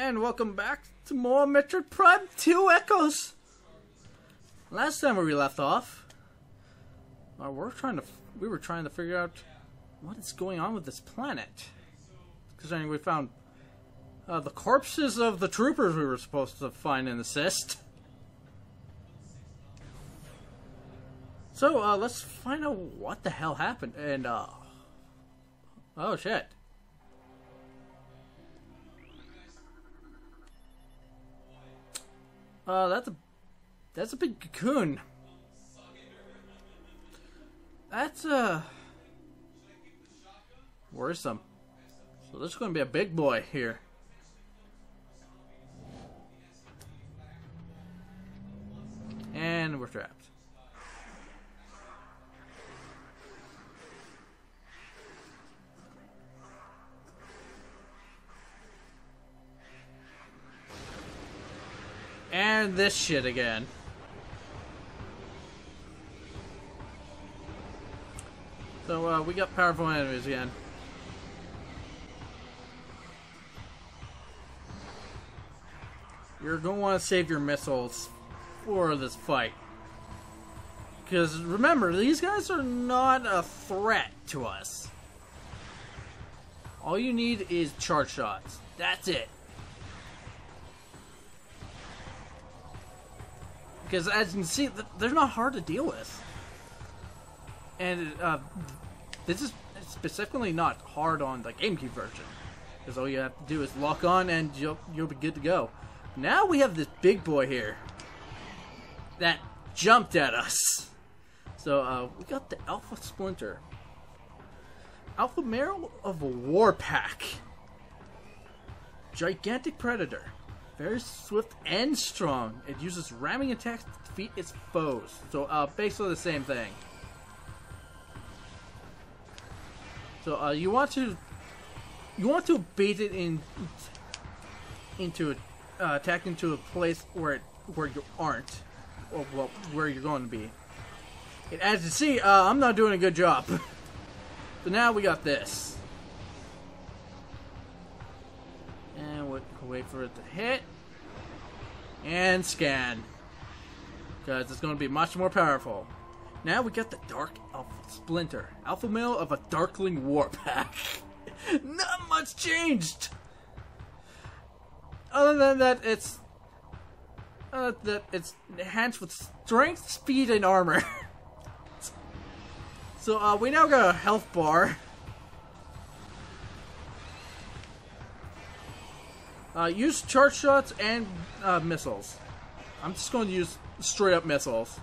And welcome back to more Metroid Prime 2 Echoes. Last time where we left off, we were trying to figure out what is going on with this planet. Because we found the corpses of the troopers we were supposed to find and assist. So let's find out what the hell happened. And oh shit. That's a big cocoon. That's worrisome. So there's going to be a big boy here. And we're trapped. And this shit again. So, we got powerful enemies again. You're going to want to save your missiles for this fight. Because, remember, these guys are not a threat to us. All you need is charge shots. That's it. Because as you can see, they're not hard to deal with. And this is specifically not hard on the GameCube version. Because all you have to do is lock on and you'll be good to go. Now we have this big boy here that jumped at us. So we got the Alpha Splinter. Alpha male of a war pack. Gigantic predator. Very swift and strong. It uses ramming attacks to defeat its foes. So, basically the same thing. So, you want to bait it into attack into a place where you aren't, or well, where you're going to be. And as you see, I'm not doing a good job. So now we got this. And we'll wait for it to hit. And scan. Because it's going to be much more powerful. Now we got the Dark Alpha Splinter. Alpha male of a Darkling Warpack. Not much changed! Other than that, it's enhanced with strength, speed, and armor. So, we now got a health bar. Use charge shots and missiles. I'm just going to use straight up missiles.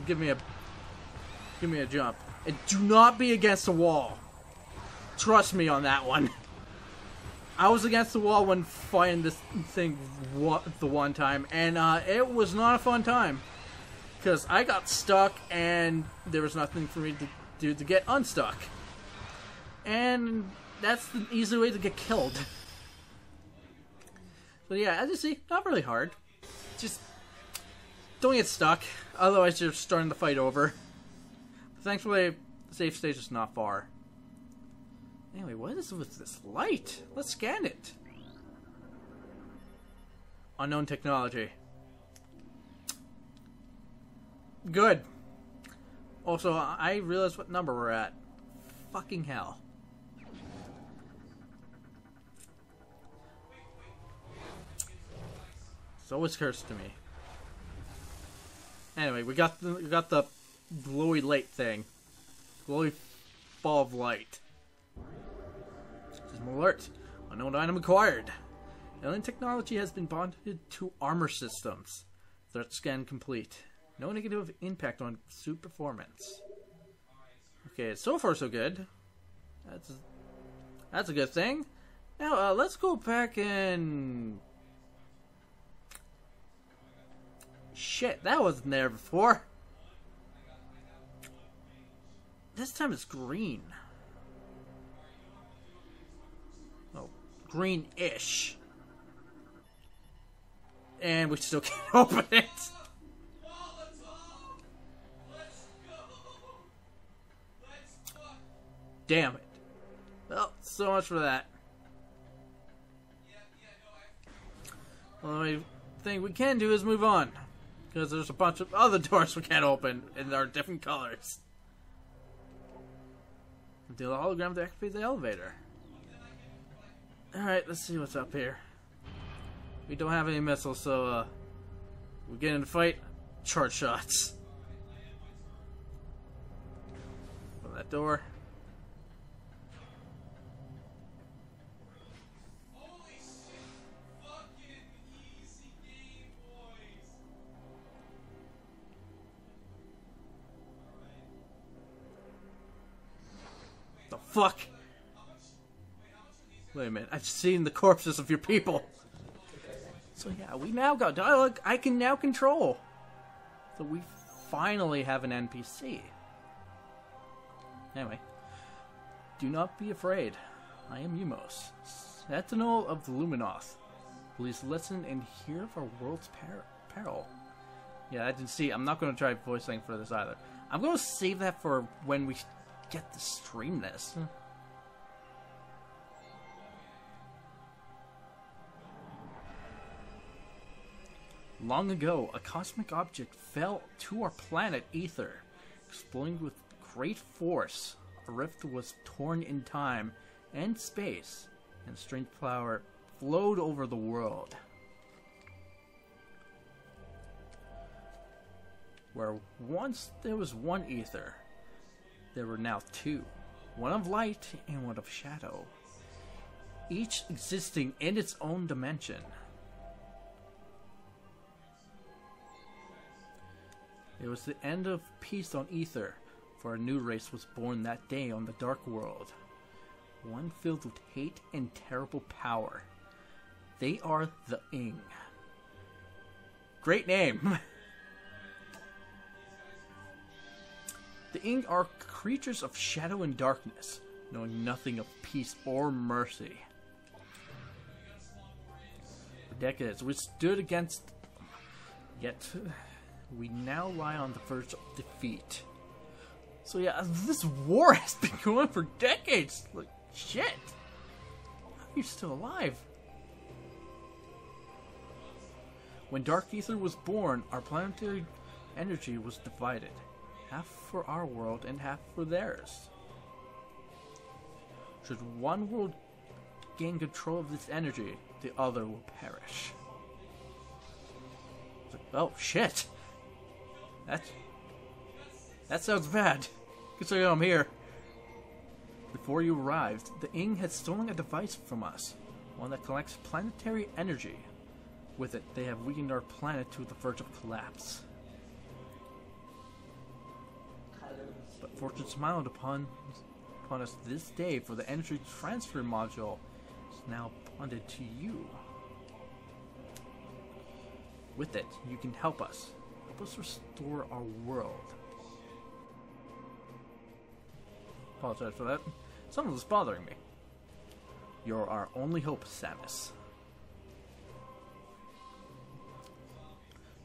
Give me a jump. And do not be against the wall. Trust me on that one. I was against the wall when fighting this thing the one time, and it was not a fun time. Because I got stuck and there was nothing for me to do to get unstuck. And that's the easy way to get killed. So yeah, as you see, not really hard. Just don't get stuck, otherwise you're starting the fight over. But thankfully, the safe stage is not far. Anyway, what is with this light? Let's scan it. Unknown technology. Good. Also, I realize what number we're at. Fucking hell. It's always cursed to me. Anyway, we got the glowy light thing. Glowy ball of light. System alert. Unknown item acquired. Alien technology has been bonded to armor systems. Threat scan complete. No negative impact on suit performance. Okay, so far so good. That's a good thing. Now let's go back and. Shit, that wasn't there before. This time it's green. Oh, green-ish. And we still can't open it. Damn it. Well, so much for that. The only thing we can do is move on. Because there's a bunch of other doors we can't open, and they're different colors. The hologram to activate the elevator. Alright, let's see what's up here. We don't have any missiles, so we get in a fight. Charge shots. Open that door. The fuck? Wait a minute, I've seen the corpses of your people. So yeah, we now got dialogue I can now control. So we finally have an NPC. Anyway, do not be afraid. I am Umos, Sentinel of the Luminoth. Please listen and hear of our world's peril. Yeah, I didn't see. I'm not going to try voicing for this either. I'm going to save that for when we get to stream this. Long ago, a cosmic object fell to our planet Aether. Exploding with great force, a rift was torn in time and space, and strange power flowed over the world. Where once there was one Aether, there were now two. One of light and one of shadow, each existing in its own dimension. It was the end of peace on Aether, for a new race was born that day on the Dark World. One filled with hate and terrible power. They are the Ing. Great name! The Ing are creatures of shadow and darkness, knowing nothing of peace or mercy. For decades we stood against them, yet we now lie on the verge of defeat. So yeah, this war has been going for decades. Like, shit. How are you still alive? When Dark Aether was born, our planetary energy was divided. Half for our world and half for theirs. Should one world gain control of this energy, the other will perish. Oh, shit. That sounds bad. Considering I'm here. Before you arrived, the Ing had stolen a device from us. One that collects planetary energy. With it, they have weakened our planet to the verge of collapse. But fortune smiled upon us this day, for the energy transfer module is now bonded to you. With it, you can help us. Help us restore our world. Apologize for that. Something was bothering me. You're our only hope, Samus.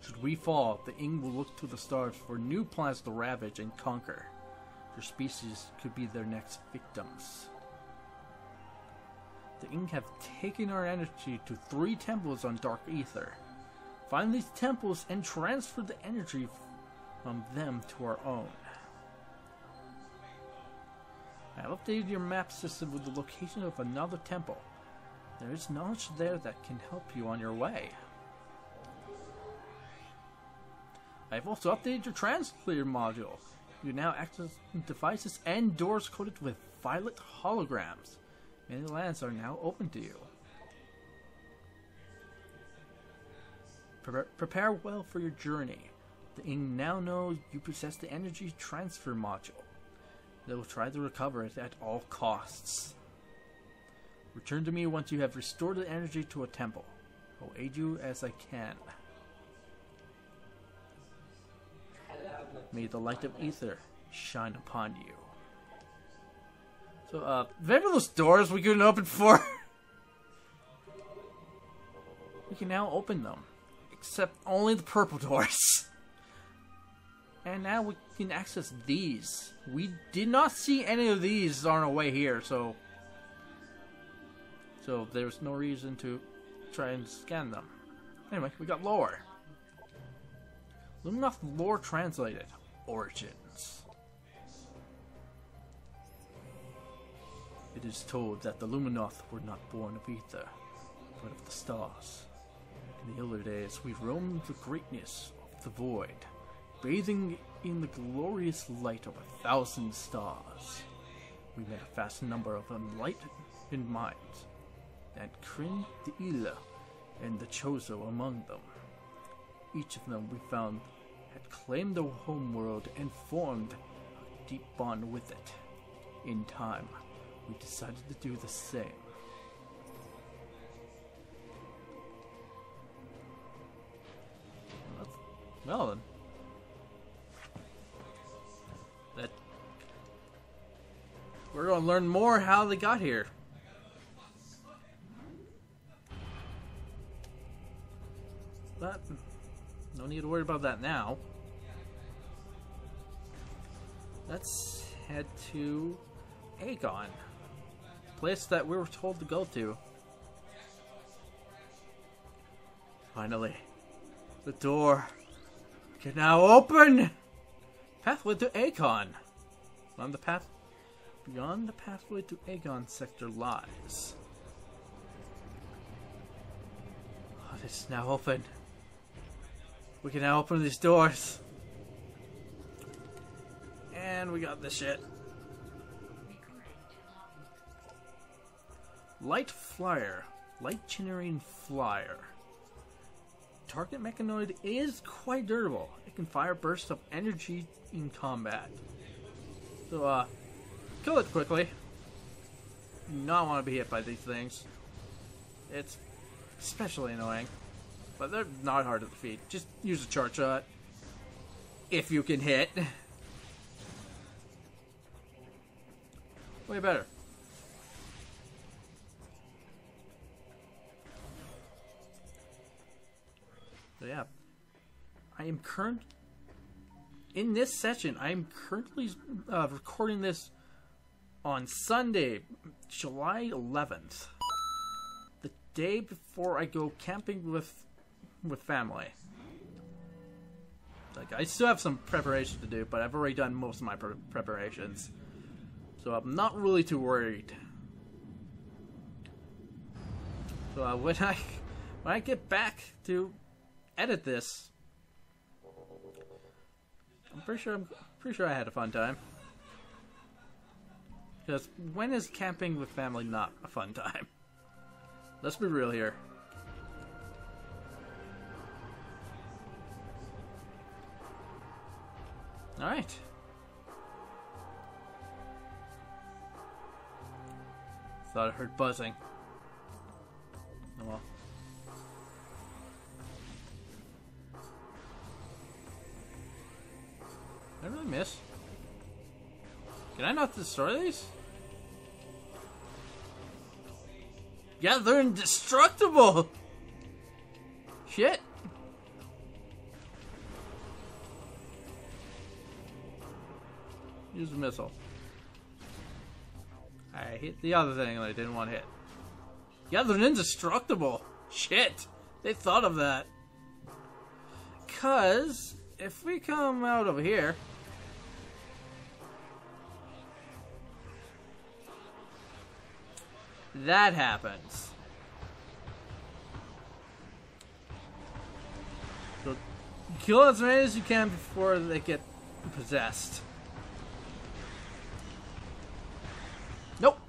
Should we fall, the Ing will look to the stars for new planets to ravage and conquer. Your species could be their next victims. The Ing have taken our energy to 3 temples on Dark Aether. Find these temples and transfer the energy from them to our own. I have updated your map system with the location of another temple. There is knowledge there that can help you on your way. I have also updated your translator module. You now access devices and doors coated with violet holograms. Many lands are now open to you. Prepare well for your journey. The Ing now know you possess the energy transfer module. They will try to recover it at all costs. Return to me once you have restored the energy to a temple. I will aid you as I can. May the light of Aether shine upon you. So, remember those doors we couldn't open before? We can now open them. Except only the purple doors. And now we can access these. We did not see any of these on our way here, so there's no reason to try and scan them. Anyway, we got lore. Luminoth lore translated. Origins. It is told that the Luminoth were not born of Aether, but of the stars. In the elder days, we roamed the greatness of the void, bathing in the glorious light of 1,000 stars. We met a vast number of enlightened minds, and Kryn the Ila and the Chozo among them. Each of them we found had claimed their homeworld and formed a deep bond with it. In time, we decided to do the same. Well then. We're going to learn more how they got here. But no need to worry about that now. Let's head to Aegon, place that we were told to go to. Finally, the door can now open. Pathway to Aegon. Beyond the pathway to Aegon sector lies. Oh, it's now open. We can now open these doors. And we got this shit. Light Flyer. Light Generating Flyer. Target mechanoid is quite durable. It can fire bursts of energy in combat. So, kill it quickly. Do not want to be hit by these things. It's especially annoying. But they're not hard to defeat. Just use a charge shot. If you can hit. Way better. So yeah. In this session, I am currently recording this on Sunday, July 11th. The day before I go camping with family. Like, I still have some preparation to do, but I've already done most of my preparations. So I'm not really too worried. So when I get back to edit this, I'm pretty sure I had a fun time. Because when is camping with family not a fun time? Let's be real here. Alright. Thought I heard buzzing. Oh well. Did I really miss? Can I not destroy these? Yeah, they're indestructible! Shit! Use a missile. I hit the other thing that I didn't want to hit. Yeah, they're indestructible! Shit! They thought of that. 'Cause if we come out over here, that happens. So kill as many as you can before they get possessed. Nope.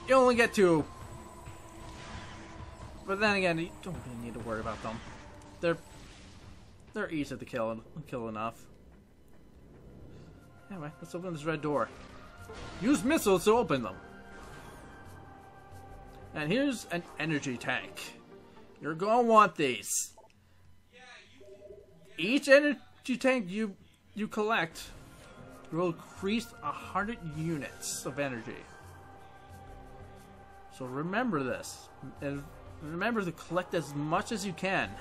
You only get 2. But then again, you don't really need to worry about them. They're easy to kill enough. Anyway, let's open this red door. Use missiles to open them. And here's an energy tank. You're gonna want these. Each energy tank you collect will increase 100 units of energy. So remember this. And remember to collect as much as you can.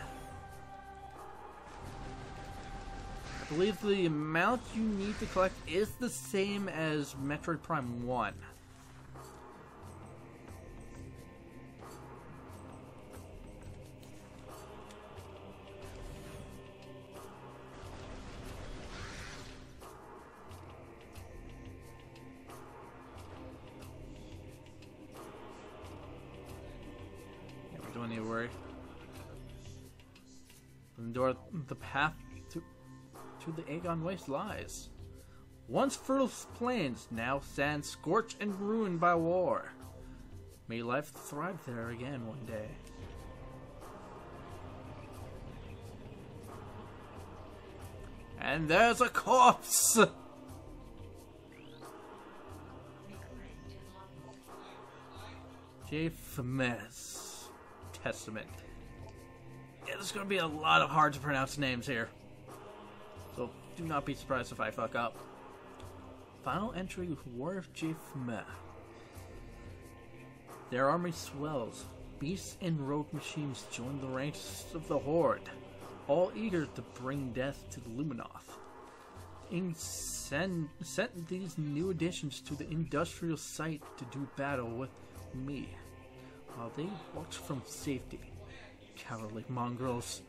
I believe the amount you need to collect is the same as Metroid Prime 1. don't need to worry. The path to the Aegon Waste lies. Once fertile plains, now stand scorched and ruined by war. May life thrive there again one day. And there's a corpse! Japheth's Testament. Yeah, there's gonna be a lot of hard to pronounce names here. So do not be surprised if I fuck up. Final entry, War of Japheth. Their army swells. Beasts and rogue machines join the ranks of the Horde, all eager to bring death to Luminoth. Sent these new additions to the industrial site to do battle with me, while they watch from safety. Cowardly mongrels.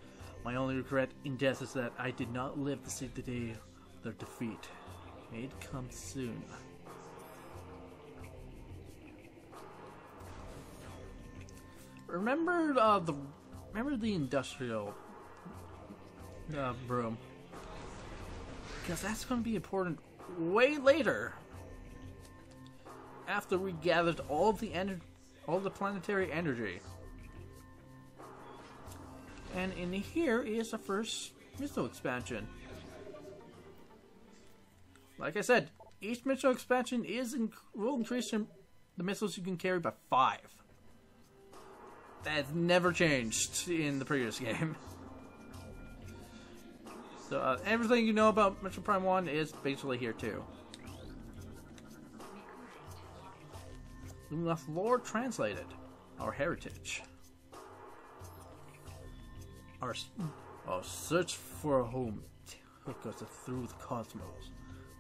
My only regret in death is that I did not live to see the day of their defeat. May it come soon. Remember the industrial room, because that's going to be important way later. After we gathered all the planetary energy. And in here is the first missile expansion. Like I said, each missile expansion will increase the missiles you can carry by 5. That's never changed in the previous game. So everything you know about Metroid Prime 1 is basically here too. Luminoth lore translated. Our heritage. Our search for a home took us through the cosmos.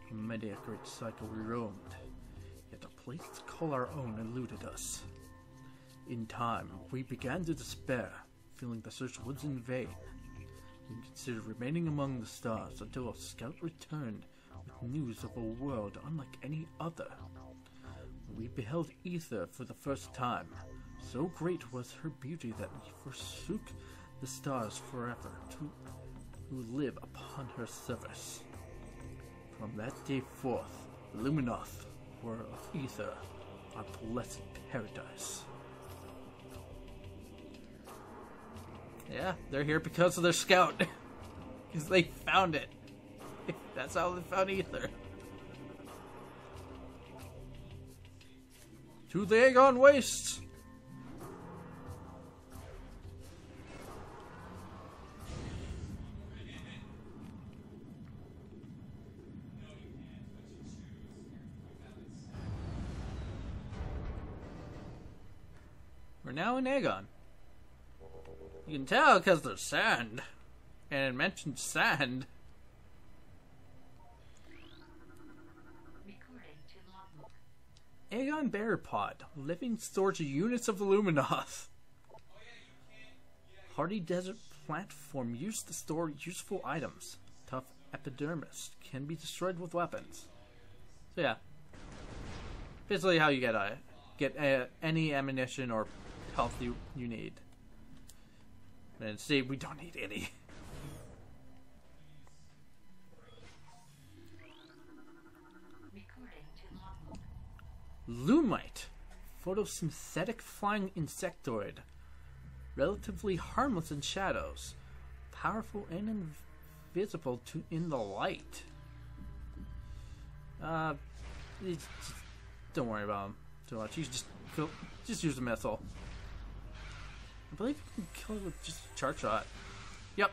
From many a great cycle we roamed. Yet a place to call our own eluded us. In time, we began to despair, feeling the search was in vain. We considered remaining among the stars until a scout returned with news of a world unlike any other. We beheld Aether for the first time. So great was her beauty that we forsook the stars forever to live upon her service. From that day forth, Luminoth, were of Aether, our blessed paradise. Yeah, they're here because of their scout. Because they found it. That's how they found Aether. To the Aegon Wastes! We're now in Aegon. You can tell because there's sand. And it mentioned sand. Aegon Bear Pod, living storage units of the Luminoth. Hardy desert plant form used to store useful items. Tough epidermis can be destroyed with weapons. So yeah, basically how you get any ammunition or health you need. And see, we don't need any. Lumite, photosynthetic flying insectoid, relatively harmless in shadows, powerful and invisible in the light. Don't worry about him too much. You just use a missile. I believe you can kill it with just a charge shot. Yep.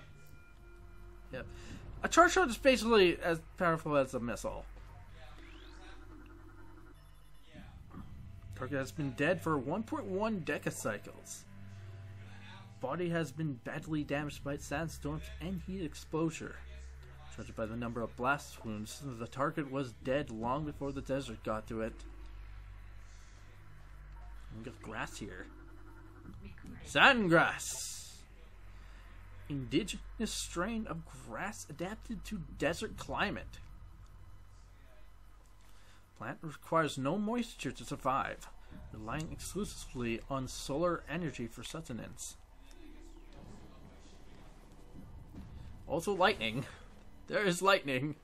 A charge shot is basically as powerful as a missile. Target has been dead for 1.1 decacycles. Body has been badly damaged by sandstorms and heat exposure. Judged by the number of blast wounds, the target was dead long before the desert got to it. We got grass here. Sandgrass! Indigenous strain of grass adapted to desert climate. Plant requires no moisture to survive. relying exclusively on solar energy for sustenance. Also lightning. There is lightning.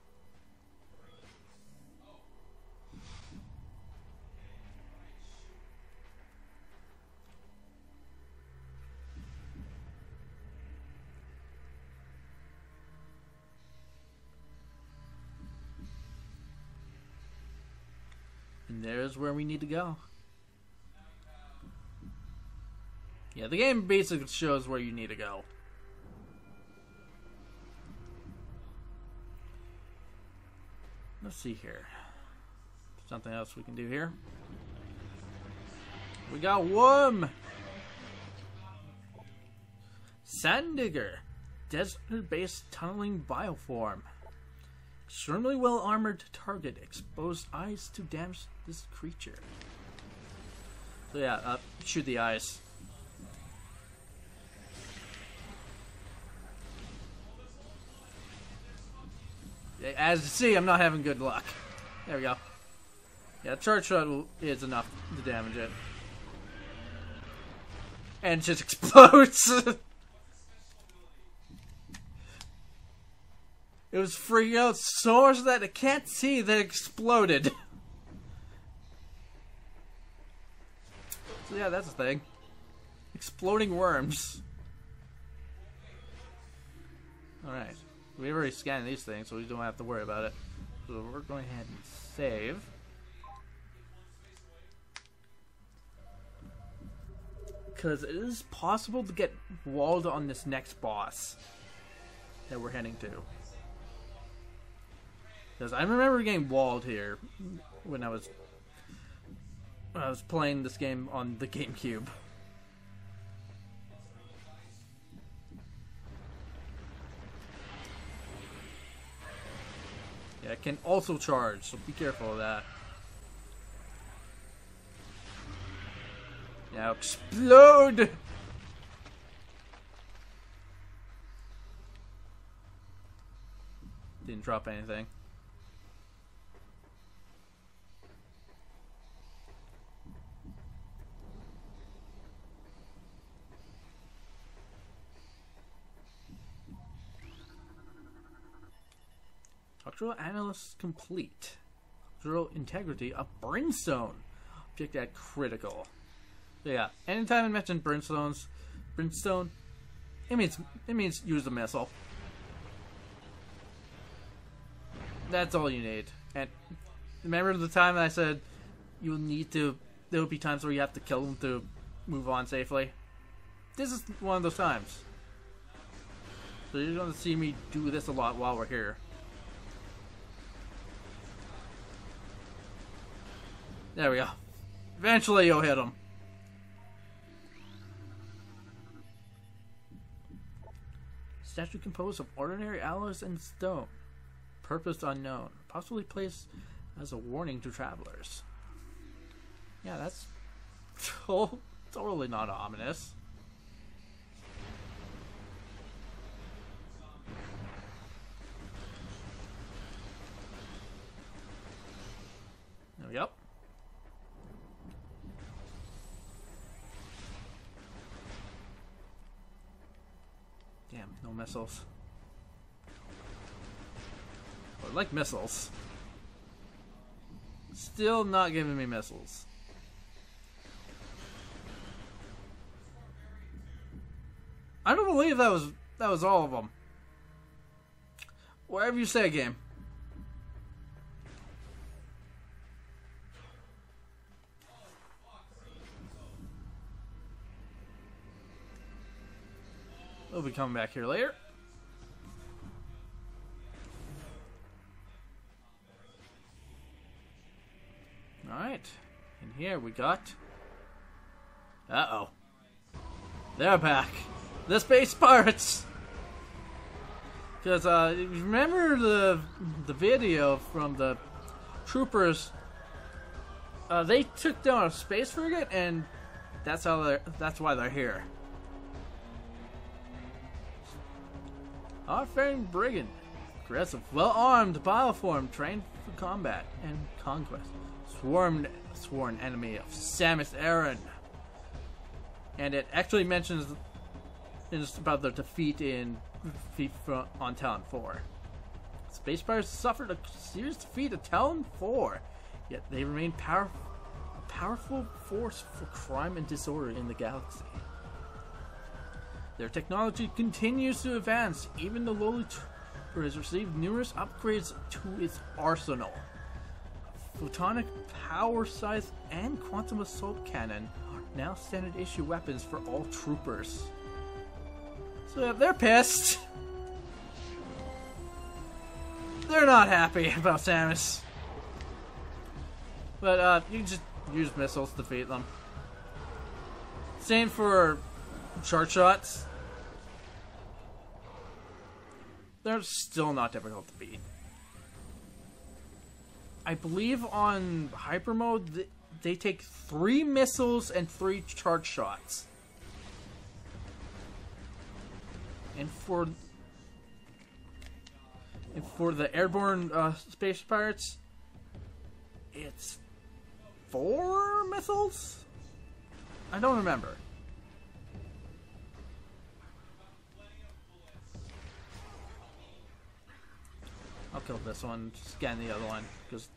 And there's where we need to go. Yeah, the game basically shows where you need to go. Let's see here. Something else we can do here. We got worm! Sand digger. Desert-based tunneling bioform. Extremely well-armored target. Exposed eyes to damage this creature. So yeah, shoot the eyes. As you see, I'm not having good luck. There we go. Yeah, charge shot is enough to damage it. And it just explodes. It was freaking out so much that it can't see that it exploded. So yeah, that's the thing. Exploding worms. Alright. We've already scanned these things, so we don't have to worry about it. So we're going ahead and save. Because it is possible to get walled on this next boss that we're heading to. Because I remember getting walled here when I was playing this game on the GameCube. Yeah, it can also charge, so be careful of that. Now explode! Didn't drop anything. Structural analysis complete. Structural integrity of brimstone. Object at critical. So yeah, anytime I mention brimstone, it means use a missile. That's all you need. And remember the time I said you'll need to. There will be times where you have to kill them to move on safely. This is one of those times. So you're going to see me do this a lot while we're here. There we go. Eventually you'll hit him. Statue composed of ordinary alloys and stone. Purpose unknown. Possibly placed as a warning to travelers. Yeah, that's totally not ominous. There we go. Damn, no missiles. I like missiles. Still not giving me missiles. I don't believe that was all of them. Whatever you say, game. We'll be coming back here later. Alright. And here we got... Uh-oh. They're back. The Space Pirates! Because, remember the video from the troopers? They took down a space frigate, and that's why they're here. Our-faring brigand. Aggressive, well-armed bioform trained for combat and conquest. sworn enemy of Samus Aran. And it actually mentions about their defeat on Talon 4. Space Pirates suffered a serious defeat at Talon 4, yet they remain a powerful force for crime and disorder in the galaxy. Their technology continues to advance. Even the lowly trooper has received numerous upgrades to its arsenal. Photonic power size and quantum assault cannon are now standard issue weapons for all troopers. So they're pissed. They're not happy about Samus. But you can just use missiles to defeat them. Same for charge shots. They're still not difficult to beat. I believe on hyper mode they take 3 missiles and 3 charge shots. And for the airborne space pirates, it's 4 missiles? I don't remember. I'll kill this one, scan the other one, because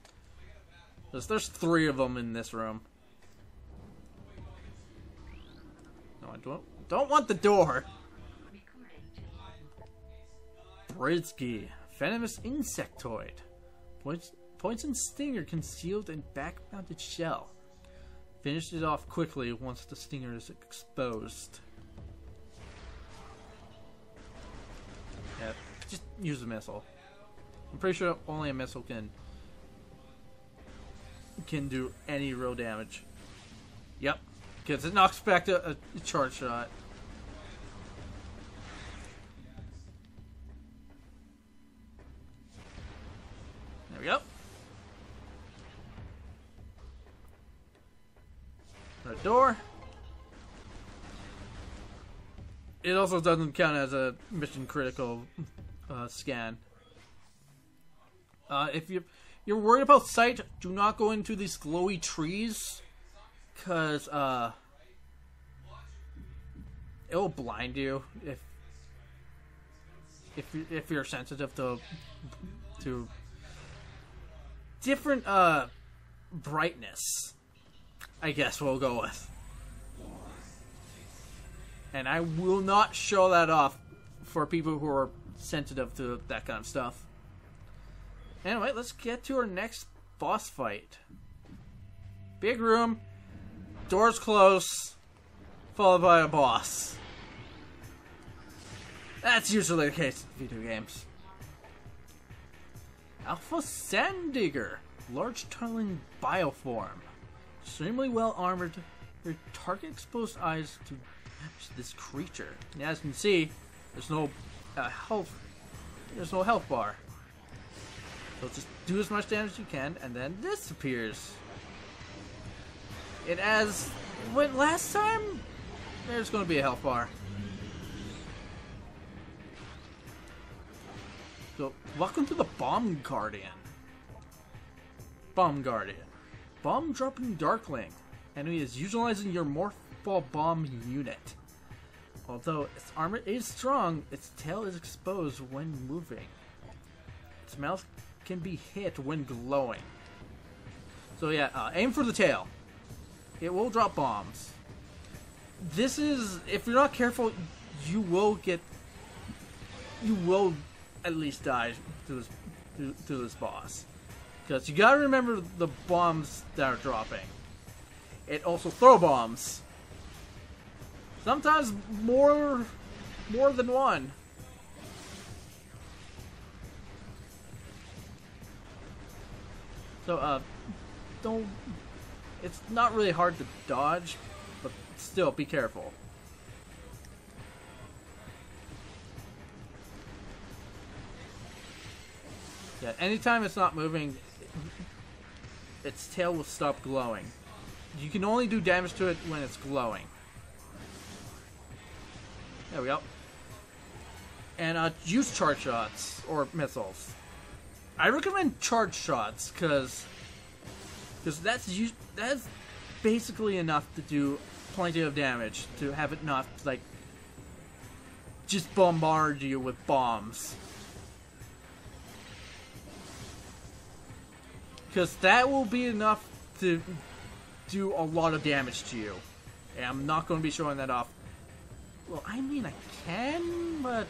there's 3 of them in this room. No, I don't want the door. Britsky, venomous insectoid. Poison stinger concealed in back-mounted shell. Finish it off quickly once the stinger is exposed. Yeah, just use a missile. I'm pretty sure only a missile can do any real damage. Yep, because it knocks back a charge shot. There we go. Red door. It also doesn't count as a mission critical scan. If you're worried about sight, do not go into these glowy trees, because it will blind you if you're sensitive to different brightness, I guess we'll go with. And I will not show that off for people who are sensitive to that kind of stuff. Anyway, let's get to our next boss fight. Big room, doors close, followed by a boss. That's usually the case in video games. Alpha Sandigger, large tunneling bioform. Extremely well armored, your target exposed eyes to this creature. And as you can see, there's no health bar. So just do as much damage as you can, and then this appears. It as went last time. There's going to be a health bar. So welcome to the Bomb Guardian. Bomb Guardian, bomb dropping Darkling. Enemy is utilizing your Morph Ball Bomb unit. Although its armor is strong, its tail is exposed when moving. Its mouth can be hit when glowing. So yeah, aim for the tail. It will drop bombs. This is, if you're not careful, you will at least die to this boss. Because you gotta remember the bombs that are dropping. It also throw bombs. Sometimes more than one. So, it's not really hard to dodge, but still, be careful. Yeah, anytime it's not moving, its tail will stop glowing. You can only do damage to it when it's glowing. There we go. And, use charge shots, or missiles. I recommend charge shots, because Because that's basically enough to do plenty of damage, to have it not, like, just bombard you with bombs. Because that will be enough to do a lot of damage to you. And I'm not going to be showing that off. Well, I mean, I can, but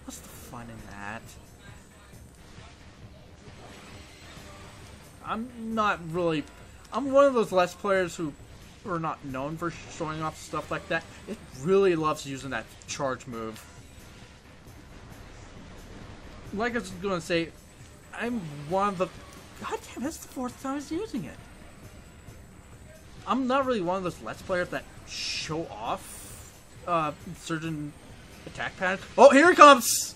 what's the fun in that? I'm not really... I'm one of those Let's Players who are not known for showing off stuff like that. It really loves using that charge move. Like I was going to say, I'm one of the... God damn, that's the 4th time I was using it. I'm not really one of those Let's Players that show off certain attack patterns. Oh, here it comes!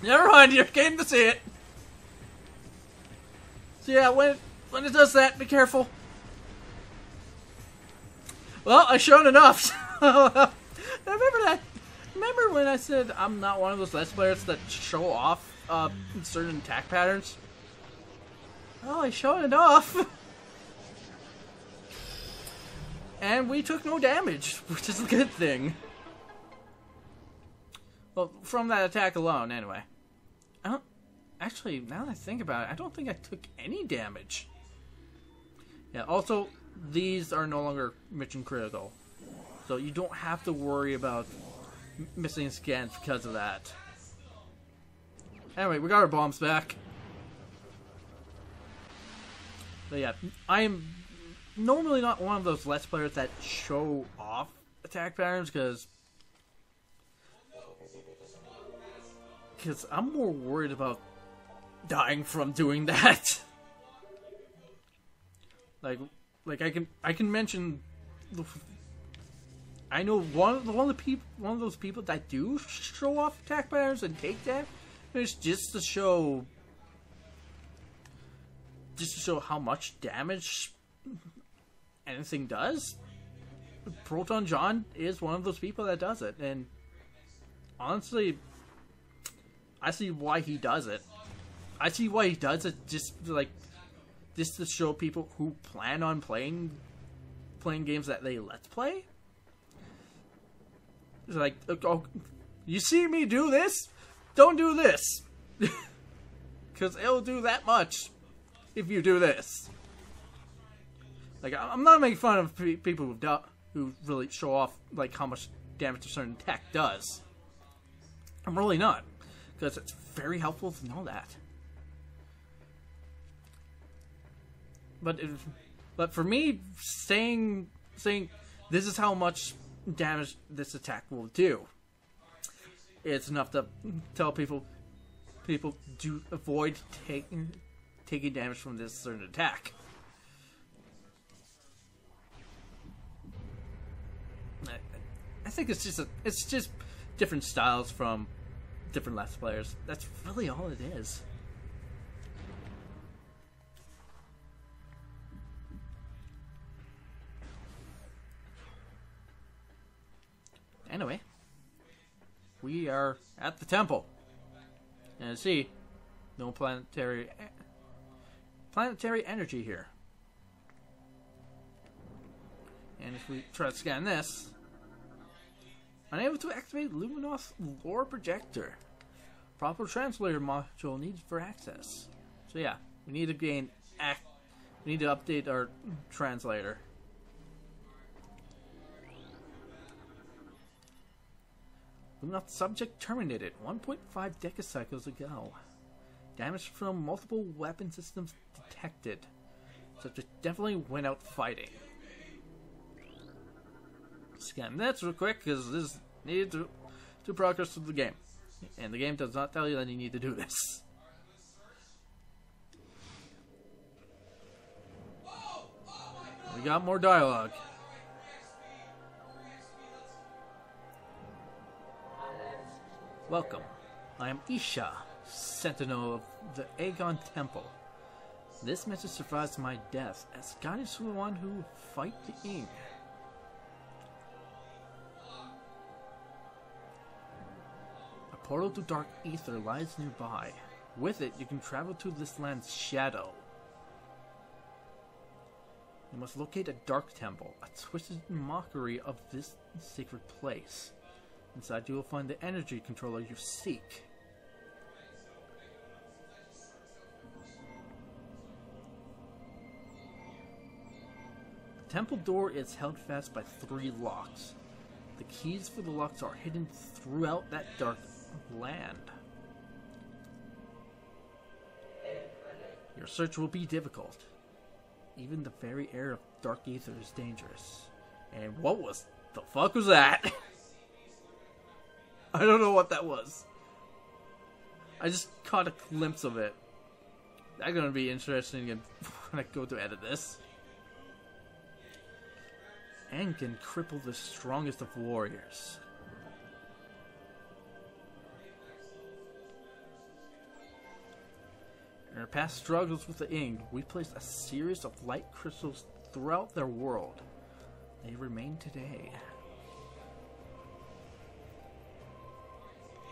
Never mind, you're getting to see it. So yeah, when it does that, be careful. Well, I showed enough. Remember that? Remember when I said I'm not one of those Let's Players that show off certain attack patterns? Well, I showed enough. And we took no damage, which is a good thing. Well, from that attack alone, anyway. I don't... Actually, now that I think about it, I don't think I took any damage. Yeah, also, these are no longer mission critical. So you don't have to worry about missing scans because of that. Anyway, we got our bombs back. So yeah, I am normally not one of those Let's Players that show off attack patterns, because I'm more worried about dying from doing that. like I can mention, I know one of those people that do show off attack patterns and take damage just to show how much damage anything does. Proton John is one of those people that does it, and honestly, I see why he does it. I see why he does it, just to show people who plan on playing games that they Let's Play. It's like, oh, you see me do this? Don't do this, because it'll do that much if you do this. Like, I'm not making fun of people who really show off like how much damage a certain tech does. I'm really not, because it's very helpful to know that. But for me, saying this is how much damage this attack will do, it's enough to tell people do avoid taking damage from this certain attack. I think it's just different styles from different Let's Players. That's really all it is. Anyway, we are at the temple, and see, no planetary energy here. And if we try to scan this, unable to activate Luminoth lore projector. Proper translator module needed for access. So yeah, we need to we need to update our translator. Luminoth subject terminated 1.5 decacycles ago. Damage from multiple weapon systems detected. Subject definitely went out fighting. Scan that real quick, because this is needed to progress through the game. And the game does not tell you that you need to do this. We got more dialogue. Welcome. I am Isha, Sentinel of the Aegon Temple. This message survives my death as guidance to the one who fight the king. A portal to dark Aether lies nearby. With it, you can travel to this land's shadow. You must locate a dark temple, a twisted mockery of this sacred place. Inside you will find the energy controller you seek. The temple door is held fast by 3 locks. The keys for the locks are hidden throughout that dark land. Your search will be difficult. Even the very air of dark Aether is dangerous. And what the fuck was that? I don't know what that was. I just caught a glimpse of it. That's gonna be interesting when I go to edit this. And can cripple the strongest of warriors. In our past struggles with the Ing, we placed a series of light crystals throughout their world. They remain today.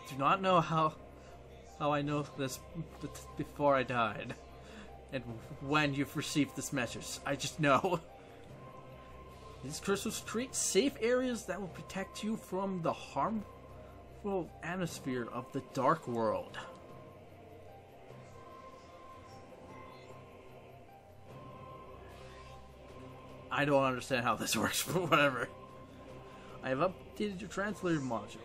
Do not know how I know this before I died, and when you've received this message. I just know. These crystals create safe areas that will protect you from the harmful atmosphere of the dark world. I don't understand how this works, but whatever. I have updated your translator module.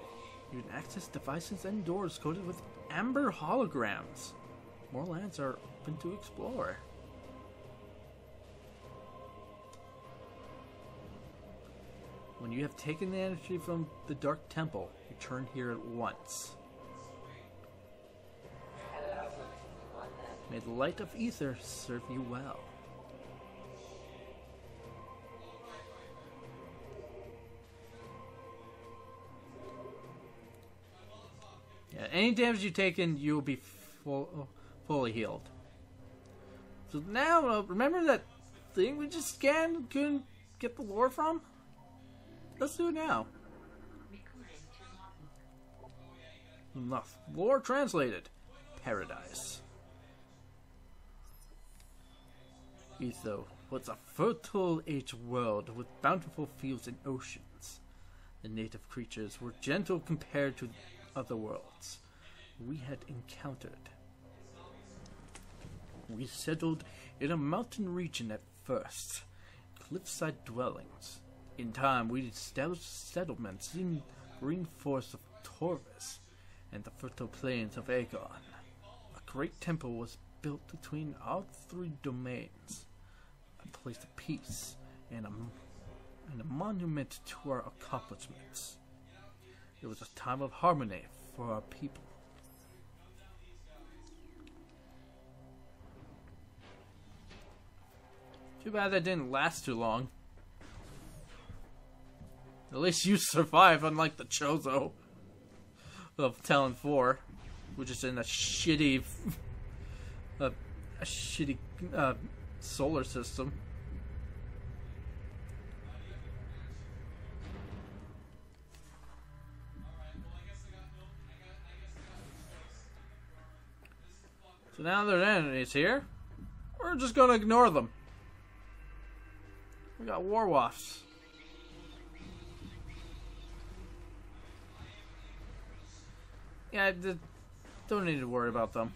You can access devices and doors coated with amber holograms. More lands are open to explore. When you have taken the energy from the Dark Temple, return here at once. May the light of Aether serve you well. Yeah, any damage you taken, you'll be fully healed. So now, remember that thing we just scanned, couldn't get the lore from? Let's do it now. Enough. Lore translated. Paradise. Aether was a fertile age world with bountiful fields and oceans. The native creatures were gentle compared to other worlds we had encountered. We settled in a mountain region at first, cliffside dwellings. In time, we established settlements in the green forest of Taurus and the fertile plains of Aegon. A great temple was built between our 3 domains, a place of peace and a monument to our accomplishments. It was a time of harmony for our people. Too bad that didn't last too long. At least you survive, unlike the Chozo of Talon 4, which is in a shitty, solar system. So now there's enemies here. We're just gonna ignore them. We got war wafts. Yeah, don't need to worry about them.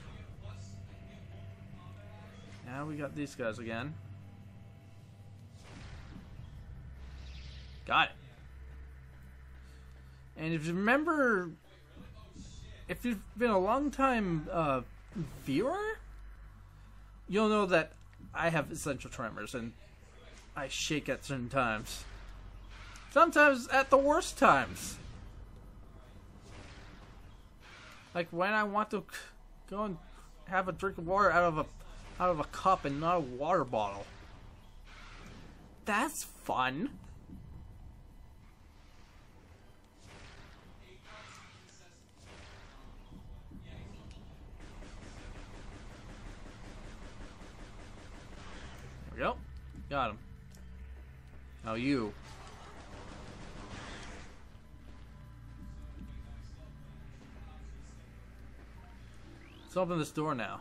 Now we got these guys again. Got it. And if you remember, if you've been a long time viewer, you'll know that I have essential tremors and I shake at certain times. Sometimes at the worst times. Like when I want to go and have a drink of water out of a cup and not a water bottle. That's fun. There we go. Got him. Now you. Let's open this door now.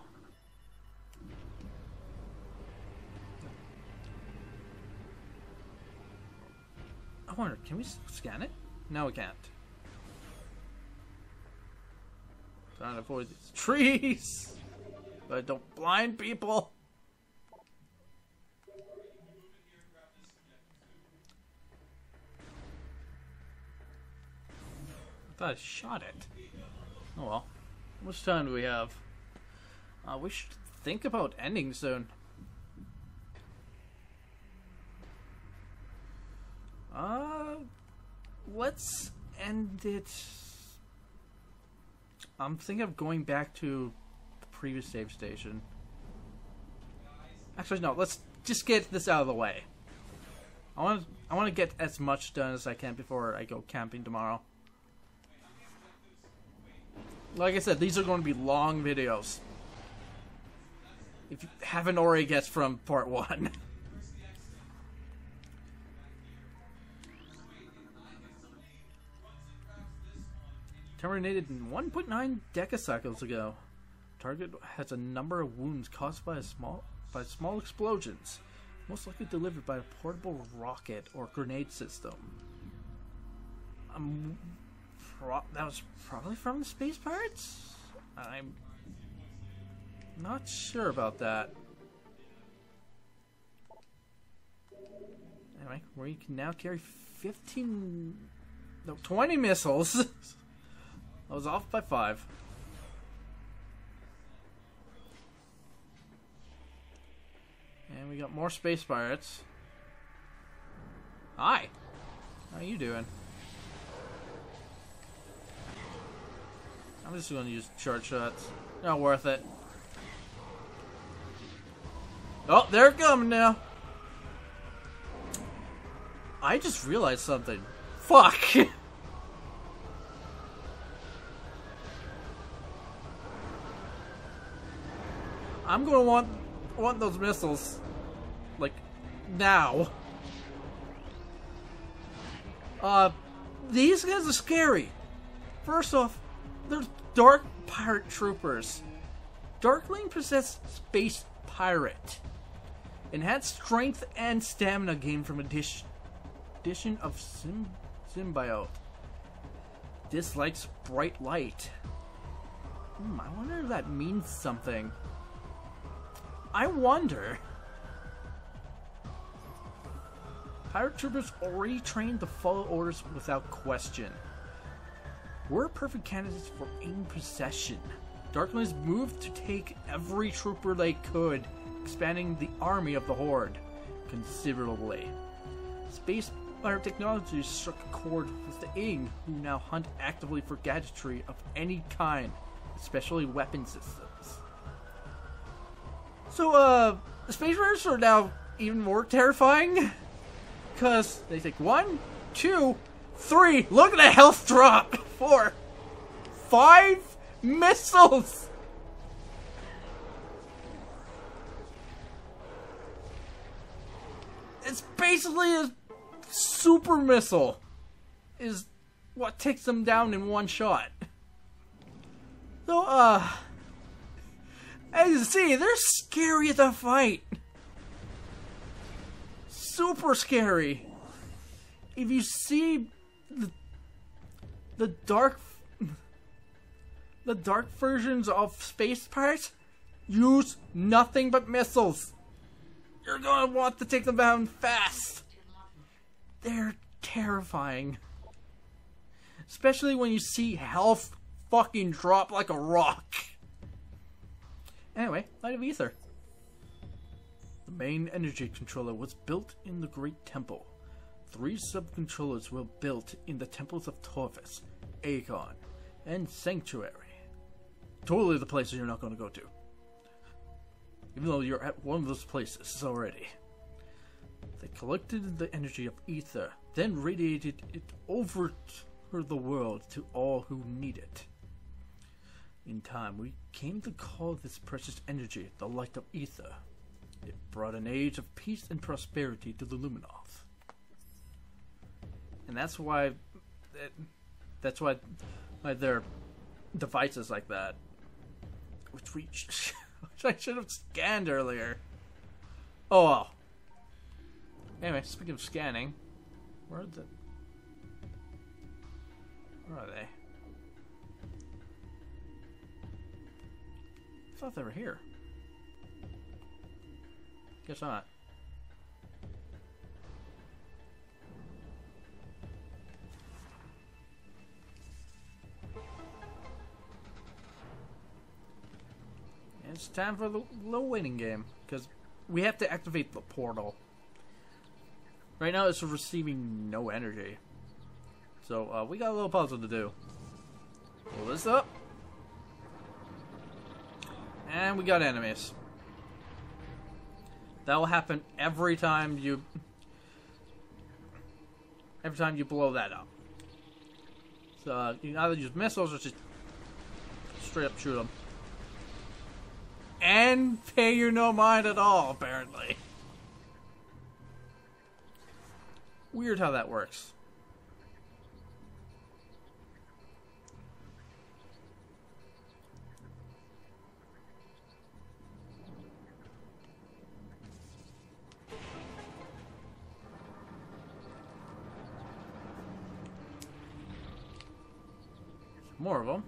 can we scan it? No, we can't. Trying to avoid these trees, but don't blind people. I thought I shot it. Oh well. How much time do we have? We should think about ending soon. Let's end it. I'm thinking of going back to the previous save station. Actually, no. Let's just get this out of the way. I want to get as much done as I can before I go camping tomorrow. Like I said, these are going to be long videos. If you haven't already guessed from part 1. Terminated 1.9 decacycles ago. Target has a number of wounds caused by small explosions, most likely delivered by a portable rocket or grenade system. That was probably from the space pirates? I'm not sure about that. Anyway, we can now carry 20 missiles. I was off by 5. And we got more space pirates. Hi. How you doing? I'm just going to use short shots. Not worth it. Oh, they're coming now. I just realized something. Fuck. I'm gonna want those missiles, like, now. These guys are scary. First off, they're dark pirate troopers. Darkling possessed space pirate. Enhanced strength and stamina gained from addition of symbiote. Dislikes bright light. I wonder if that means something. I wonder. Pirate troopers already trained to follow orders without question. We're perfect candidates for aim possession. Darklings moved to take every trooper they could, expanding the army of the Horde considerably. Space pirate technology struck a chord with the Aegon, who now hunt actively for gadgetry of any kind, especially weapon systems. So, the space raiders are now even more terrifying, because they take 1, 2, 3, look at the health drop! 4, 5 missiles! It's basically a super missile, is what takes them down in one shot. So, as you see, they're scary to fight. Super scary. If you see the dark versions of space pirates, use nothing but missiles. You're gonna want to take them down fast. They're terrifying. Especially when you see health fucking drop like a rock. Anyway, Light of Aether. The main energy controller was built in the Great Temple. 3 sub-controllers were built in the temples of Torvis, Aegon, and Sanctuary. Totally the places you're not going to go to. Even though you're at one of those places already. They collected the energy of Aether, then radiated it over the world to all who need it. In time, we came to call this precious energy the Light of Aether. It brought an age of peace and prosperity to the Luminoth. And that's why there are devices like that, which I should have scanned earlier. Oh well. Anyway, speaking of scanning, where Where are they? I thought they were here. Guess not. It's time for the little waiting game, because we have to activate the portal. Right now it's receiving no energy. So we got a little puzzle to do. Pull this up. And we got enemies. That will happen every time you blow that up. So you can either use missiles or just straight up shoot them. And pay you no mind at all, apparently. Weird how that works. More of them.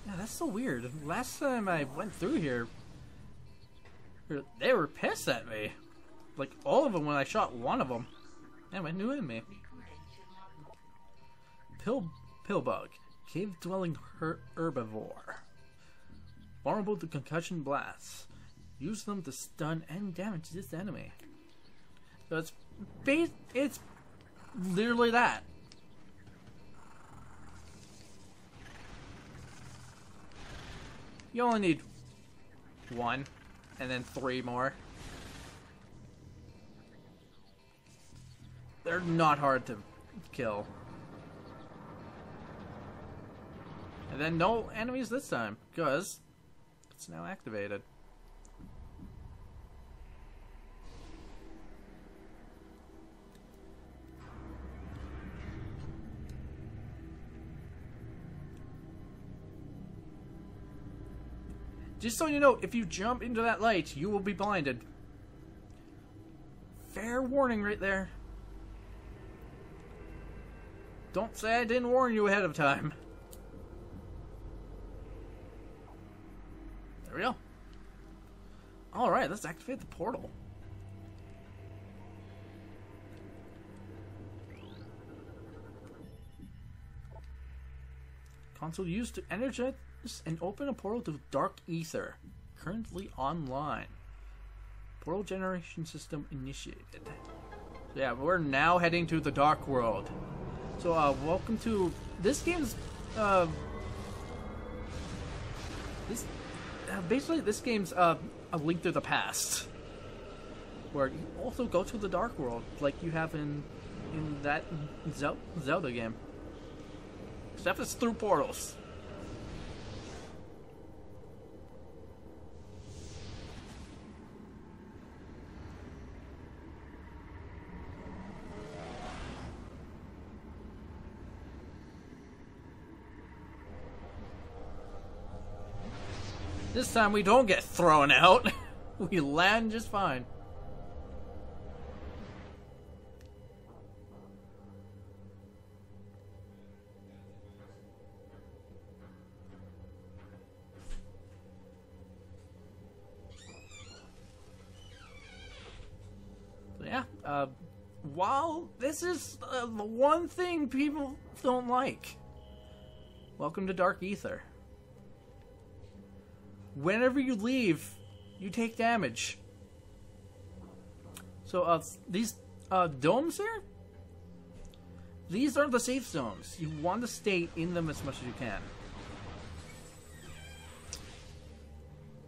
Yeah, that's so weird. Last time I went through here, they were pissed at me. Like, all of them when I shot one of them. Anyway, new enemy. Pillbug. Cave-dwelling herbivore. Vulnerable to concussion blasts. Use them to stun and damage this enemy. So it's literally that. You only need one, and then 3 more. They're not hard to kill. And then no enemies this time, because it's now activated. Just so you know, if you jump into that light, you will be blinded. Fair warning right there. Don't say I didn't warn you ahead of time. There we go. Alright, let's activate the portal. Console used to energize and open a portal to Dark Aether. Currently online. Portal generation system initiated. So yeah, we're now heading to the Dark World. So welcome to this game's basically this game's a link to the past, where you also go to the Dark World like you have in that Zelda game, except it's through portals. This time we don't get thrown out. We land just fine. So yeah, while this is the one thing people don't like, welcome to Dark Aether. Whenever you leave, you take damage. So, these domes here, these are the safe zones. You want to stay in them as much as you can.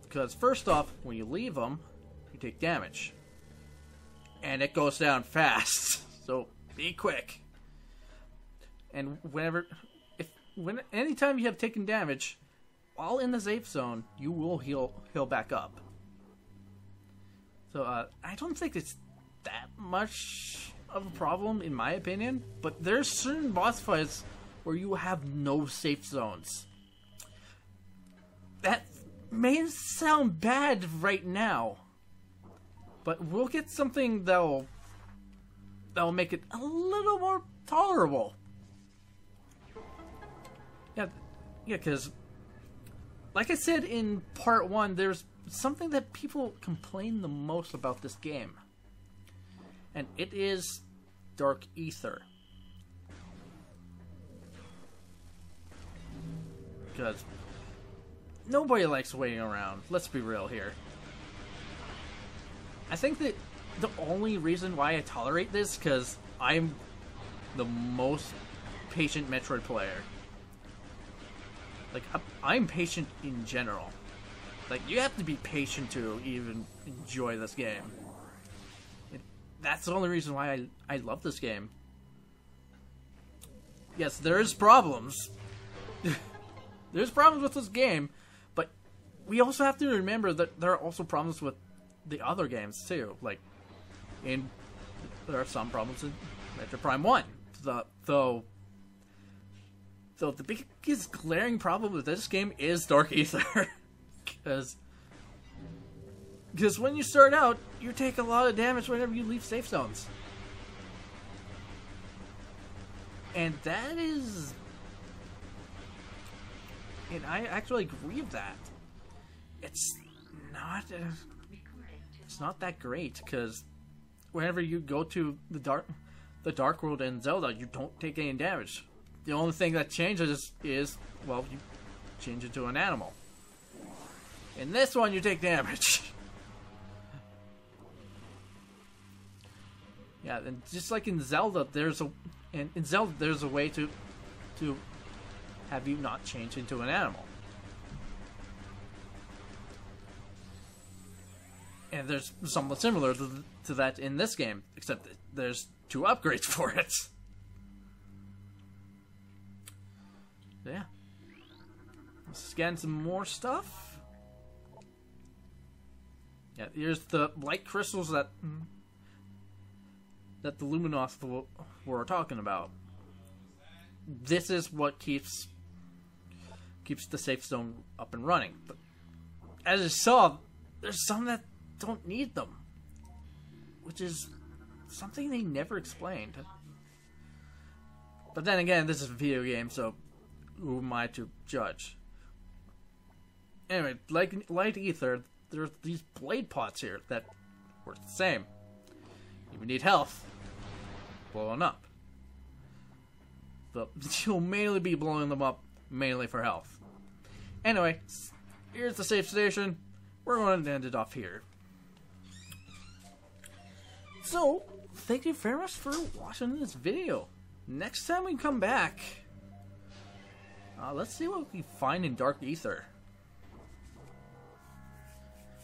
Because first off, when you leave them, you take damage. And it goes down fast. So, be quick. And anytime you have taken damage, while in the safe zone, you will heal back up. So, I don't think it's that much of a problem, in my opinion. But there's certain boss fights where you have no safe zones. That may sound bad right now, But we'll get something that'll make it a little more tolerable. Yeah, because like I said in part 1, there's something that people complain the most about this game. And it is Dark Aether. Because nobody likes waiting around. Let's be real here. I think that the only reason why I tolerate this because I'm the most patient Metroid player. Like, I'm patient in general. Like, you have to be patient to even enjoy this game. That's the only reason why I love this game. Yes, there's problems. There's problems with this game, but we also have to remember that there are also problems with the other games too. Like, there are some problems in Metroid Prime 1. Though the biggest glaring problem with this game is Dark Aether. Because when you start out, you take a lot of damage whenever you leave safe zones. And that is... And I actually agree with that. It's not that great, because whenever you go to the dark world in Zelda, you don't take any damage. The only thing that changes is, well, you change into an animal. In this one, you take damage. Yeah, and just like in Zelda, there's a way to have you not change into an animal. And there's something similar to that in this game, except that there's 2 upgrades for it. So yeah. Let's scan some more stuff. Yeah, here's the light crystals that the Luminoth were talking about. This is what keeps the safe zone up and running. But as you saw, there's some that don't need them, which is something they never explained. But then again, this is a video game, so who am I to judge? Anyway, like Light Aether, there's these blade pots here that work the same. You need health, blowing up. But you'll mainly be blowing them up mainly for health. Anyway, here's the safe station. We're going to end it off here. So, thank you very much for watching this video. Next time we come back, let's see what we find in Dark Aether.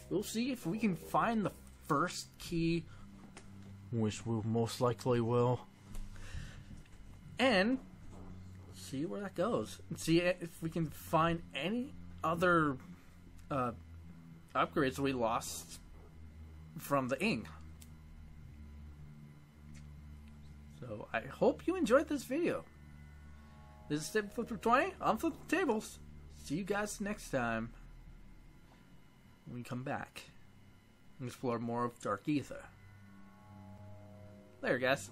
We'll see if we can find the first key, which we most likely will, and see where that goes. And see if we can find any other upgrades we lost from the ing. So I hope you enjoyed this video. This is Step Flip 20. I'm Flip the Tables. See you guys next time when we come back and explore more of Dark Aether. Later, guys.